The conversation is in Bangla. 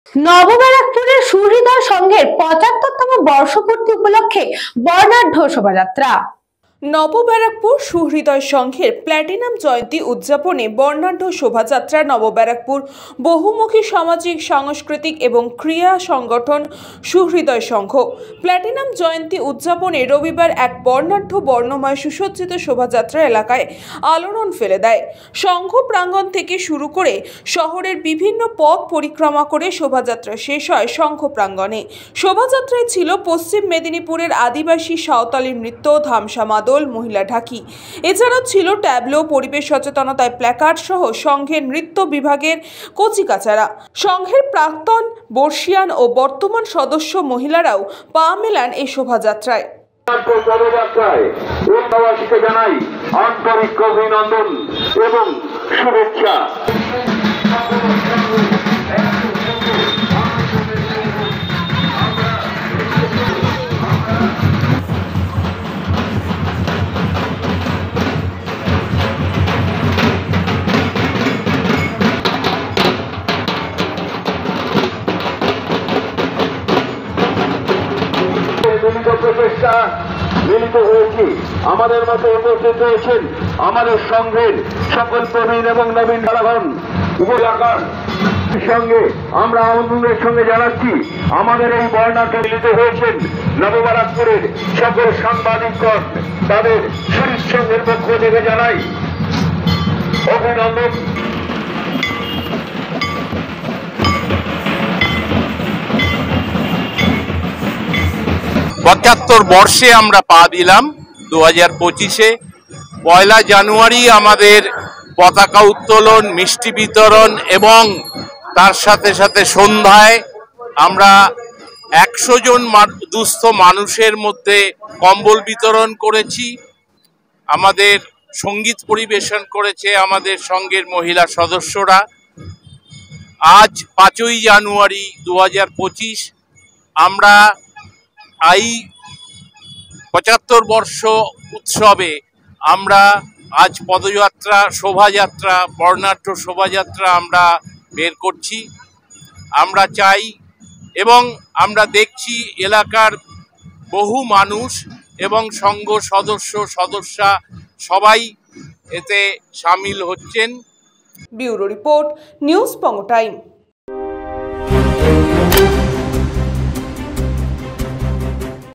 নবব্যারাকপুরের সুহৃদয় সংঘের ৭৫তম বর্ষপূর্তি উপলক্ষে বর্ণাঢ্য শোভাযাত্রা। নবব্যারাকপুর সুহৃদয় সংঘের প্ল্যাটিনাম জয়ন্তী উদযাপনে বর্ণাঢ্য শোভাযাত্রা নবব্যারাকপুর বহুমুখী সামাজিক সাংস্কৃতিক এবং ক্রীড়া সংগঠন সুহৃদয় সংঘ প্ল্যাটিনাম জয়ন্তী উদযাপনে রবিবার এক বর্ণাঢ্য বর্ণময় সুসজ্জিত শোভাযাত্রা এলাকায় আলোড়ন ফেলে দেয়। সংঘ প্রাঙ্গণ থেকে শুরু করে শহরের বিভিন্ন পথ পরিক্রমা করে শোভাযাত্রা শেষ হয় সংঘ প্রাঙ্গণে। শোভাযাত্রায় ছিল পশ্চিম মেদিনীপুরের আদিবাসী সাঁওতালি নৃত্য, ধামসা মাদল, মহিলা ঢাকি। এছাড়াও ছিল ট্যাবলো, পরিবেশ সচেতনতায় প্ল্যাকার্ড সহ সংঘের নৃত্য বিভাগের কচিকাচারা। সংঘের প্রাক্তন, বর্ষিয়ান ও বর্তমান সদস্য মহিলারাও পা মেলান এই শোভাযাত্রায়। জানাই আন্তরিক অভিনন্দন এবং শুভেচ্ছা। প্রচেষ্টা মিলিত হয়েছি। আমাদের মধ্যে উপস্থিত রয়েছেন আমাদের সংঘের সকল প্রবীণ এবং নবীন দালাগণ উপেলাকার সঙ্গে আমরা আমন্ত্রণের সঙ্গে জানাচ্ছি আমাদের এই বর্ণাঢ্য মিলিত হয়েছেন নবব্যারাকপুরের সকল সাংবাদিকগণ। তাদের সুহৃদ সংঘের পক্ষ থেকে জানাই অভিনন্দন। ৭৫ বর্ষে আমরা পা দিলাম 2025-এ। ১ জানুয়ারি আমাদের পতাকা উত্তোলন, মিষ্টি বিতরণ এবং তার সাথে সাথে সন্ধ্যায় আমরা ১০০ জন দুস্থ মানুষের মধ্যে কম্বল বিতরণ করেছি। আমাদের সঙ্গীত পরিবেশন করেছে আমাদের সংঘের মহিলা সদস্যরা। আজ ৫ই জানুয়ারি ২০২৫ আমরা এই ৭৫ বর্ষ উৎসবে আমরা আজ পদযাত্রা, শোভাযাত্রা, বর্ণাঢ্য শোভাযাত্রা আমরা বের করছি। আমরা চাই এবং আমরা দেখছি এলাকার বহু মানুষ এবং সংঘ সদস্যা সবাই এতে সামিল হচ্ছেন। ব্যুরো রিপোর্ট, নিউজ পঙ্গ টাইম।